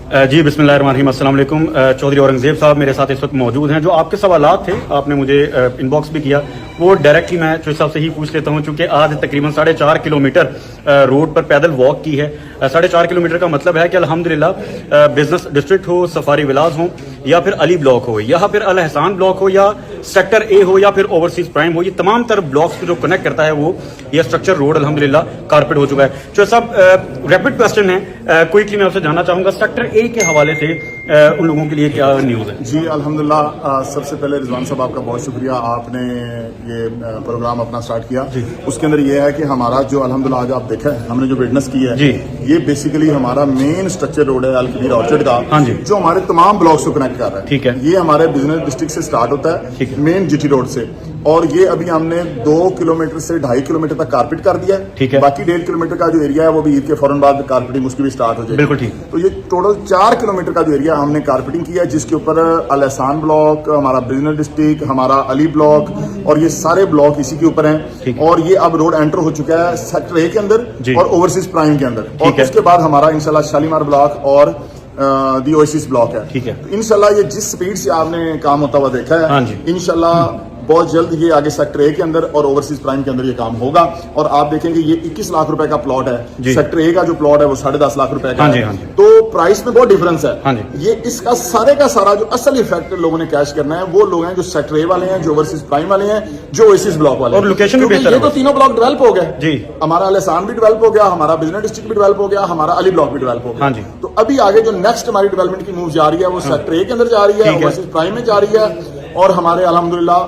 جی بسمillahirrahmanirrahim السلام علیکم. چودھری اورنگزیب صاحب میرے ساتھ اس وقت موجود ہیں. جو آپ کے سوالات تھے آپ نے مجھے ان باکس بھی کیا, وہ ڈائریکٹلی میں چودھری صاحب سے ہی پوچھ لیتا ہوں, چونکہ آج تقریباً 4.5 کلومیٹر روڈ پر پیدل واک کی ہے. 4.5 کلومیٹر کا مطلب ہے کہ الحمدللہ بزنس ڈسٹرکٹ ہو, سفاری ولاز ہوں, یا پھر علی بلاک ہو, یا پھر الحسان بلاک ہو, یا سیکٹر اے ہو, یا پھر اوورسیز پرائم ہو, یہ تمام تر بلاکس کو جو کنیکٹ کرتا ہے وہ یہ اسٹرکچر روڈ الحمدللہ کارپیٹ ہو چکا ہے. چودھری صاحب ریپڈ کوسچن ہے, کوئکلی میں آپ سے جاننا چاہوں گا سیکٹر اے کے حوالے سے ان لوگوں کے لیے کیا نیوز ہے؟ جی الحمدللہ, سب سے پہلے رضوان صاحب آپ کا بہت شکریہ, آپ نے یہ پروگرام اپنا سٹارٹ کیا. اس کے اندر یہ ہے کہ ہمارا جو الحمدللہ آج آپ دیکھا ہے, ہم نے جو وٹنس کی ہے, یہ بیسیکلی ہمارا مین اسٹرکچر روڈ ہے الکبیر آرچرڈ کا, جو ہمارے تمام بلاکس کو کنیکٹ کر رہا ہے. ٹھیک ہے, یہ ہمارے بزنس ڈسٹرکٹ سے سٹارٹ ہوتا ہے مین جی ٹی روڈ سے, اور یہ ابھی ہم نے 2 کلومیٹر سے 2.5 کلومیٹر تک کارپیٹ کر دیا ہے. باقی 1.5 کلومیٹر کا جو ایریا ہے وہ بھی عید کے فوراً بعد کارپیٹنگ اس کی بھی سٹارٹ ہو جائے گی. بالکل ٹھیک. تو یہ ٹوٹل 4 کلومیٹر کا جو ایریا ہم نے کارپیٹنگ کیا ہے, جس کے اوپر الحسان بلاک, ہمارا بزنس ڈسٹرکٹ, ہمارا علی بلاک, اور یہ سارے بلاک اسی کے اوپر ہیں. اور یہ اب روڈ انٹر ہو چکا ہے سیکٹر اے کے اندر اور اوورسیز پرائم کے اندر, اور اس کے بعد ہمارا انشاءاللہ شالیمار بلاک اور دی اویسس بلاک ہے. ٹھیک ہے, انشاءاللہ یہ جس سپیڈ سے آپ نے کام ہوتا ہوا دیکھا ہے, انشاءاللہ بہت جلد یہ آگے سیکٹر اے کے اندر اور اوورسیز پرائم کے اندر یہ کام ہوگا. اور آپ دیکھیں گے یہ 21 لاکھ روپے کا پلاٹ ہے. سیکٹر اے کا جو پلاٹ ہے وہ 10.5 لاکھ روپے کا ہے. تو پرائس میں بہت ڈیفرنس ہے. یہ اس کا سارا جو اصل افیکٹ لوگوں نے کیش کرنا ہے وہ لوگ ہیں جو سیکٹر اے والے ہیں, جو اوورسیز پرائم والے ہیں, جو اویسس بلاک والے ہیں. اور لوکیشن بھی بہتر ہے. یہ تو تینوں بلاک ڈیولپ ہو گئے. ہمارا الحسان بھی ڈیولپ ہو گیا, ہمارا بزنس ڈسٹرکٹ بھی ڈیولپ ہو گیا, ہمارا علی بلاک بھی ڈیولپ ہو گیا. تو ابھی آگے جو نیکسٹ ہماری ڈیولپمنٹ کی موو جا رہی ہے وہ سیکٹر اے کے اندر جا رہی ہے, اوورسیز پرائم میں جا رہی ہے, اور ہمارے الحمدللہ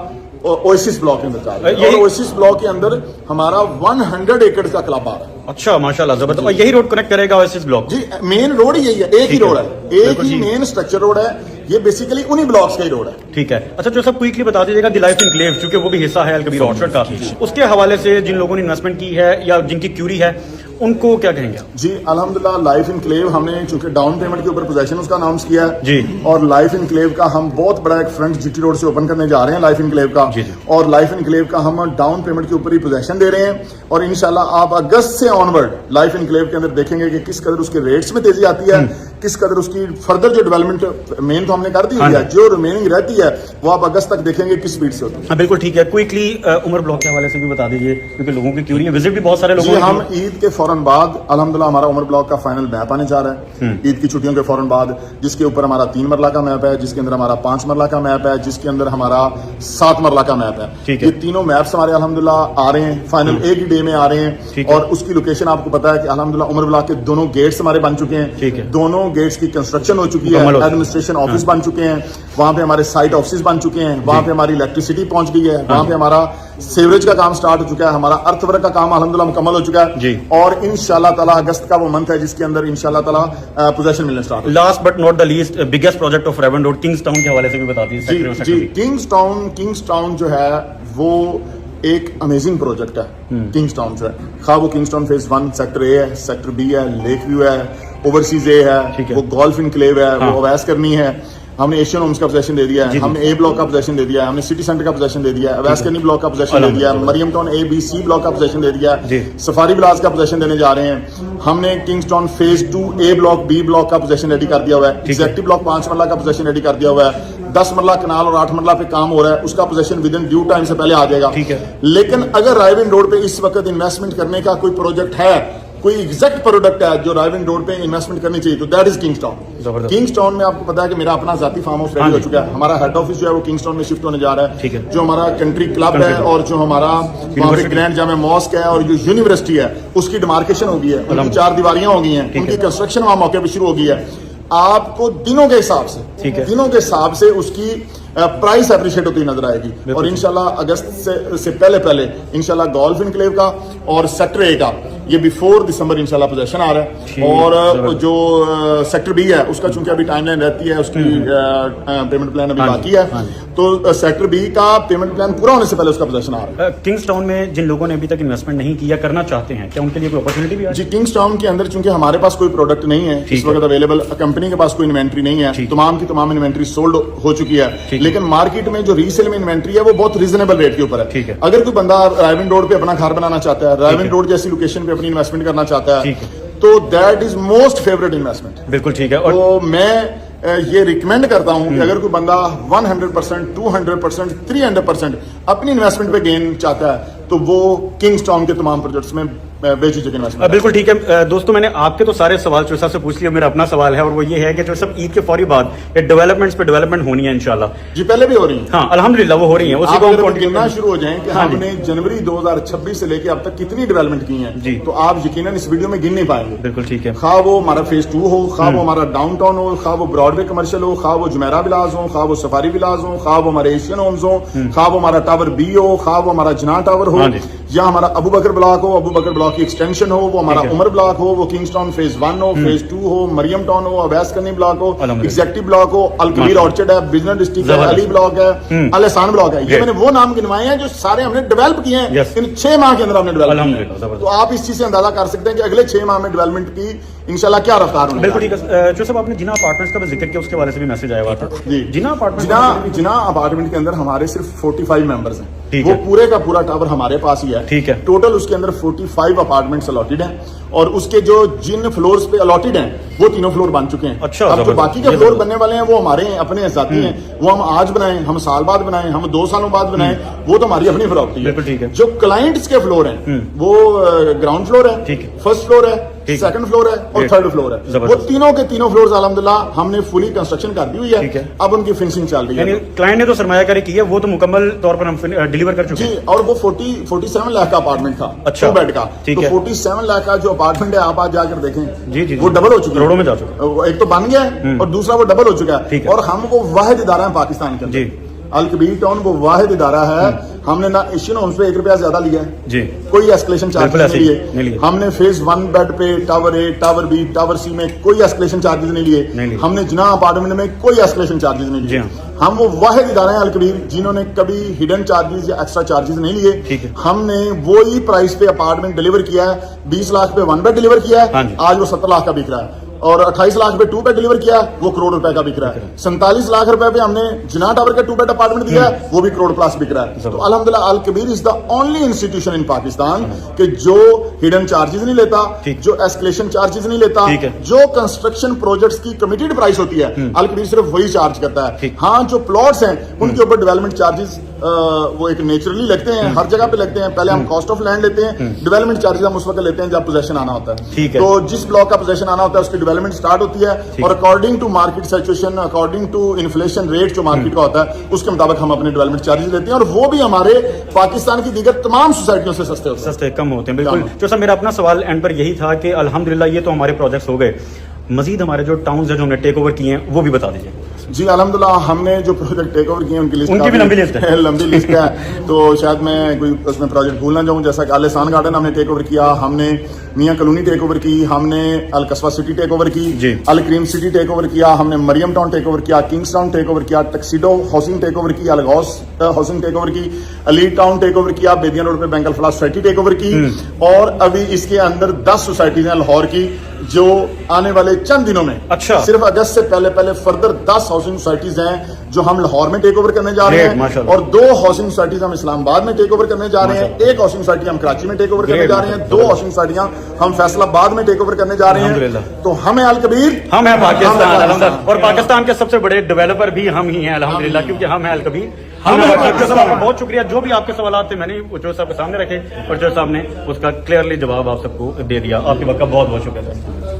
اویسس بلاک کے اندر جا رہا ہے. اور اویسس بلاک کے اندر ہمارا 100 ایکڑ کا کلب آ رہا ہے. اچھا ماشاءاللہ زبردست. اور یہی روڈ کنیکٹ کرے گا اویسس بلاک؟ جی مین روڈ یہی ہے, ایک ہی روڈ ہے, ایک ہی مین اسٹرکچر روڈ ہے. یہ بیسیکلی انہی بلاکس کا ہی روڈ ہے. ٹھیک ہے. اچھا جو سب کوئکلی بتا دیجیے گا دی لائف انکلیو, چونکہ وہ بھی حصہ ہے الکبیر آرچرڈ کا, اس کے حوالے سے جن لوگوں نے انویسٹمنٹ کی ہے یا جن کی کیوری ہے ان کو کیا کہیں گے؟ جی الحمدللہ لائف انکلیو ہم نے چونکہ ڈاؤن پیمنٹ کے اوپر پوزیشن اس کا اناؤنس کیا ہے, اور لائف انکلیو کا ہم بہت بڑا ایک فرنٹ جی ٹی روڈ سے اوپن کرنے جا رہے ہیں لائف انکلیو کا. اور لائف انکلیو کا ہم ڈاؤن پیمنٹ کے اوپر ہی پوزیشن دے رہے ہیں, اور انشاءاللہ آپ اگست سے آنورڈ لائف انکلیو کے اندر دیکھیں گے کہ کس قدر اس کے ریٹس میں تیزی آتی ہے, کس قدر اس کی فردر جو ڈیولپمنٹ مین تو ہم نے کر دی ہے, جو ریمیننگ رہتی ہے وہ آپ اگست تک دیکھیں گے کس سپیڈ سے ہوتی ہے. بالکل ٹھیک ہے. کوئکلی عمر بلاک کے حوالے سے بھی بتا دیجیے, کیونکہ لوگوں کی کیوری ہے, وزٹ بھی بہت سارے لوگوں نے. ہم عید کے فوراً بعد الحمدللہ ہمارا عمر بلاک کا فائنل میپ آنے جا رہا ہے عید کی چھٹیوں کے فوراً بعد, جس کے اوپر ہمارا 3 مرلہ کا میپ ہے, جس کے اندر ہمارا 5 مرلہ کا میپ ہے, جس کے اندر ہمارا 7 مرلہ کا میپ ہے. یہ تینوں میپس ہمارے الحمدللہ آ رہے ہیں فائنل ایک ہی ڈے میں آ رہے ہیں. اور اس کی لوکیشن آپ کو پتا ہے کہ الحمدللہ عمر بلاک کے دونوں گیٹس ہمارے بن چکے ہیں, دونوں گیٹس کی کنسٹرکشن ہو چکی ہے, ایڈمنسٹریشن آفس بن چکے ہیں, وہاں پہ ہمارے سائٹ آفسز بن چکے ہیں, وہاں پہ ہماری الیکٹریسٹی پہنچ گئی ہے, وہاں پہ ہمارا سیوریج کا کام سٹارٹ ہو چکا ہے, ہمارا ارتھ ورک کا کام الحمدللہ مکمل ہو چکا ہے. اور انشاءاللہ تعالی اگست کا وہ منتھ ہے جس کے اندر انشاءاللہ تعالی پوزیشن ملنا سٹارٹ ہو. Last but not the least, biggest project of Raiwind road kings town کے حوالے سے بھی بتا دیجیے. جی کنگز ٹاؤن جو ہے وہ ایک امیزنگ پروجیکٹ ہے. کنگز ٹاؤن جو ہے, خواہ وہ کنگز ٹاؤن فیز 1 سیکٹر اے ہے, سیکٹر بی ہے, لیک ویو ہے, اوورسیز اے ہے, وہ گولف انکلیو ہے, وہ اویس کرنی ہے, ہم نے ایشین ہومز کا پوزیشن دے دیا ہے, ہم نے اے بلاک کا پوزیشن دے دیا ہے, ہم نے سٹی سینٹر کا پوزیشن دے دیا ہے, اویس کرنی بلاک کا پوزیشن دے دیا ہے, مریم ٹاؤن اے بی سی بلاک کا پوزیشن دے دیا ہے, سفاری ولاز کا پوزیشن دینے جا رہے ہیں. ہم نے Kings Town phase 2 A block B block کا پوزیشن ریڈی کر دیا ہوا ہے, ایگزیکٹو بلاک 5 مرلہ کا پوزیشن ریڈی کر دیا ہوا ہے, 10 مرلہ کنال اور 8 مرلہ پہ کام ہو رہا ہے, اس کا position with in due time سے پہلے آ جائے گا. لیکن اگر رائیون روڈ پہ اس وقت انویسٹمنٹ کرنے کا کوئی پروجیکٹ ہے, کوئی ایگزیکٹ پروڈکٹ ہے جو رائیون روڈ پہ انویسٹمنٹ کرنی چاہیے, تو that is Kings Town. Kings Town میں آپ کو پتا ہے کہ میرا اپنا ذاتی فارم ہاؤس ریڈی ہو چکا ہے, ہمارا ہیڈ آفس جو ہے وہ کنگز ٹاؤن میں شفٹ ہونے جا رہا ہے, جو ہمارا کنٹری کلب ہے اور جو ہمارا وہاں پہ گرینڈ جامع ماسک ہے اور جو یونیورسٹی ہے اس کی ڈیمارکیشن ہو گئی ہے, ان کی 4 دیواریاں ہو گئی ہیں, ان کی کنسٹرکشن وہاں موقع پہ شروع ہو گئی ہے. آپ کو دنوں کے حساب سے اس کی پرائس اپریشیٹ ہوتی نظر آئے گی. اور انشاءاللہ اگست سے پہلے انشاءاللہ گولف انکلیو کا اور سیکٹر اے کا یہ بیفور دسمبر انشاءاللہ پوزیشن آ رہا ہے. اور جو سیکٹر بی ہے اس کا چونکہ ابھی ٹائم لائن رہتی ہے, اس کی پیمنٹ پلان ابھی باقی ہے, تو سیکٹر بی کا پیمنٹ پلان پورا ہونے سے پہلے اس کا پوزیشن آ رہا ہے. کنگز ٹاؤن میں جن لوگوں نے ابھی تک انویسٹمنٹ نہیں کیا کرنا چاہتے ہیں, کیا ان کے لیے کوئی اپرچونٹی بھی ہے؟ جی کنگز ٹاؤن کے اندر چونکہ ہمارے پاس کوئی پروڈکٹ نہیں ہے اس وقت اویلیبل, کمپنی کے پاس کوئی انوینٹری نہیں ہے, تمام کی تمام انوینٹری سولڈ ہو چکی ہے, لیکن مارکیٹ میں جو ریسیل میں انوینٹری ہے وہ بہت ریزنیبل ریٹ کے اوپر ہے. اگر کوئی بندہ رائیون روڈ پہ اپنا گھر بنانا چاہتا ہے, رائیون روڈ جیسی لوکیشن پہ اپنی انویسٹمنٹ کرنا چاہتا ہے, تو that is most favourite investment. بالکل ٹھیک ہے. اور تو میں یہ ریکمینڈ کرتا ہوں کہ اگر کوئی بندہ 100%, 200%, 300% اپنی انویسٹمنٹ پہ گین چاہتا ہے تو وہ کنگز ٹاؤن کے تمام پروجیکٹس میں بے جھجک انویسٹمنٹ. بالکل ٹھیک ہے دوستوں, میں نے آپ کے تو سارے سوال چوہدری صاحب سے پوچھ لیا. میرا اپنا سوال ہے اور وہ یہ ہے کہ چوہدری صاحب عید کے فوری بعد یہ ڈیولپمنٹس پہ ڈیولپمنٹ ہونی ہے انشاءاللہ. جی پہلے بھی ہو رہی ہیں. ہاں الحمدللہ وہ ہو رہی ہیں. اسی کو ہم گننا شروع ہو جائیں کہ ہم نے جنوری 2026 سے لے کے اب تک کتنی ڈیولپمنٹ کی ہیں جی, تو آپ یقیناً اس ویڈیو میں گن نہیں پائیں گے. بالکل ٹھیک ہے. خواہ وہ ہمارا فیز 2 ہو, خواہ وہ ہمارا ڈاؤن ٹاؤن ہو, خواہ وہ براڈ وے کمرشل ہو, خواہ وہ جمیرہ ولاز ہو, خواہ وہ سفاری ولاز ہو, خواہ وہ ہمارے ایشین ہومز ہو, خواہ وہ ہمارا ٹاور بی ہو, خواہ وہ ہمارا جناح ٹاور ہو, یا ہمارا ابو بکر بلاک ہو, ابو بکر بلاک کی ایکسٹینشن ہو, وہ ہمارا عمر بلاک ہو, وہ کنگز ٹاؤن فیز 1 ہو, فیز 2 ہو, مریم ٹاؤن ہو, اویس کنی بلاک ہو, ایگزیکٹو بلاک ہو, الکبیر آرچرڈ ہے, بزنس ڈسٹرکٹ ہے, علی بلاک ہے, الحسان بلاک ہے. یہ میں نے وہ نام گنوائے ہیں جو سارے ہم نے ڈیولپ کیے ہیں ان 6 ماہ کے اندر ہم نے ڈیولپ کیے. تو آپ اس چیز سے اندازہ کر سکتے ہیں کہ اگلے 6 ماہ میں ڈیولپمنٹ کی انشاءاللہ کیا رفتار ہونے. بالکل ٹھیک ہے. جو صاحب آپ نے جناح اپارٹمنٹس کا بھی ذکر کیا, اس کے حوالے سے بھی میسج آیا ہوا تھا. جی جناح اپارٹمنٹ کے اندر ہمارے صرف 45 ممبرز ہیں. وہ پورے کا پورا ٹاور ہمارے پاس ہی ہے. ٹھیک ہے. ٹوٹل اس کے اندر 45 اپارٹمنٹس الاٹڈ ہیں اور اس کے جو جن فلورز پہ الاٹڈ ہیں وہ تینوں فلور بن چکے ہیں. اچھا. اب جو باقی کے فلور بننے والے ہیں وہ ہمارے اپنے ذاتی ہیں. وہ ہم آج بنائیں, ہم سال بعد بنائیں, ہم 2 سالوں بعد بنائیں, وہ تو ہماری اپنی پراپرٹی ہے. ٹھیک ہے. جو کلائنٹس کے فلور ہیں وہ گراؤنڈ فلور ہے, فرسٹ فلور ہے, سیکنڈ فلور ہے اور تھرڈ فلور ہے. وہ تینوں کے تینوں فلورز الحمدللہ ہم نے فلی کنسٹرکشن کر دی ہوئی ہے. اب ان کی فنشنگ چل رہی ہے. کلائنٹ نے تو سرمایہ کاری کی ہے, وہ تو مکمل طور پر ہم ڈیلیور کر چکے ہیں. جی, اور وہ 47 لاکھ کا اپارٹمنٹ تھا, 2 بیڈ کا. تو 47 لاکھ کا جو اپارٹمنٹ ہے آپ آج جا کر دیکھیں وہ ڈبل ہو چکا ہے, کروڑوں میں جا چکا. ایک تو بن گیا ہے اور دوسرا وہ ڈبل ہو چکا ہے. اور ہم وہ واحد ادارہ ہے پاکستان کے اندر, الکبیر ٹاؤن وہ واحد ادارہ ہے. ہم نے نہ ایشین ہومز پہ 1 روپیہ زیادہ لیا ہے جی, کوئی ایسکلیشن چارجز نہیں لیے. ہم نے فیز 1 بیڈ پہ tower A, tower B, tower C میں کوئی ایسکلیشن چارجز نہیں لیے. ہم نے جناح اپارٹمنٹ میں کوئی ایسکلیشن چارجز نہیں لیے. ہم وہ واحد ادارے ہیں الکبیر جنہوں نے کبھی ہڈن چارجز یا ایکسٹرا چارجز نہیں لیے. ہم نے وہی پرائس پہ اپارٹمنٹ ڈیلیور کیا ہے. 20 لاکھ پہ 1 بیڈ ڈیلیور کیا ہے, آج وہ 70 لاکھ کا بک رہا ہے. اور 28 لاکھ پہ 2 بیڈ ڈیلیور کیا, وہ کروڑ روپے کا بک رہا ہے. 47 لاکھ روپے پہ ہم نے جناح ٹاور کا 2 بیڈ اپارٹمنٹ دیا ہے, وہ بھی کروڑ پلس بک رہا ہے. تو الحمدللہ الکبیر از دا اونلی انسٹیٹیوشن ان پاکستان کہ جو ہڈن چارجز نہیں لیتا, جو ایسکلیشن چارجز نہیں لیتا, جو کنسٹرکشن پروجیکٹس کی کمیٹیڈ پرائس ہوتی ہے الکبیر صرف وہی چارج کرتا ہے. ہاں جو پلاٹس ہیں ان کے اوپر ڈیولپمنٹ چارجز وہ ایک نیچرلی لگتے ہیں, ہر جگہ پہ لگتے ہیں. پہلے ہم کاسٹ آف لینڈ لیتے ہیں, ڈیولپمنٹ چارجز ہم اس وقت لیتے ہیں جب پوزیشن آنا ہوتا ہے. تو جس بلاک کا پوزیشن آنا ہوتا ہے اس کی ڈیولپمنٹ اسٹارٹ ہوتی ہے اور according to market situation, according to inflation rate جو مارکیٹ کا ہوتا ہے اس کے مطابق ہم اپنے ڈیولپمنٹ چارجز لیتے ہیں, اور وہ بھی ہمارے پاکستان کی دیگر تمام سوسائٹیوں سے سستے کم ہوتے ہیں. بالکل. جو سر میرا اپنا سوال اینڈ پر یہی تھا کہ الحمدللہ یہ تو ہمارے پروجیکٹس ہو گئے, مزید ہمارے جو ٹاؤنز ہیں جو ہم نے ٹیک اوور کیے ہیں وہ بھی بتا دیجیے. جی الحمدللہ ہم نے جو پروجیکٹ ٹیک اوور کیے ہیں ان کی لسٹ بھی لمبی لسٹ ہے. لمبی لسٹ ہے تو شاید میں کوئی اس میں پروجیکٹ بھول نہ جاؤں. جیسا کہ الحسان گارڈن ہم نے ٹیک اوور کیا, ہم نے میاں کالونی ٹیک اوور کی, ہم نے القصوہ سٹی ٹیک اوور کی, الکریم سٹی ٹیک اوور کیا, ہم نے مریم ٹاؤن ٹیک اوور کیا, کنگز ٹاؤن ٹیک اوور کیا, ٹکسیڈو ہاؤسنگ ٹیک اوور کی, الغوث ہاؤسنگ ٹیک اوور کی, علی ٹاؤن ٹیک اوور کیا, بیدیاں روڈ پہ بینک الفلاح سوسائٹی ٹیک اوور کی, اور ابھی اس کے اندر 10 سوسائٹیز ہیں لاہور کی جو آنے والے چند دنوں میں صرف اگست سے پہلے فردر 10 ہاؤسنگ سوسائٹیز ہیں جو ہم لاہور میں ٹیک اوور کرنے جا رہے ہیں, اور 2 ہاؤسنگ سوسائٹیز ہم اسلام آباد میں ٹیک اوور کرنے جا رہے ہیں, 1 ہاؤسنگ سوسائٹی ہم کراچی میں ٹیک اوور کرنے جا رہے ہیں, 2 ہاؤسنگ سوسائٹیاں ہم فیصل آباد میں ٹیک اوور کرنے جا رہے ہیں. تو ہم ہیں الکبیر, ہم ہیں پاکستان, اور پاکستان کے سب سے بڑے ڈیولپر بھی ہم ہی ہیں الحمدللہ, کیونکہ ہم ہیں الکبیر. بہت شکریہ. جو بھی آپ کے سوالات تھے میں نے جو صاحب کے سامنے رکھے اور جو صاحب نے اس کا کلیئرلی جواب آپ سب کو دے دیا. آپ کے وقت کا بہت بہت شکریہ.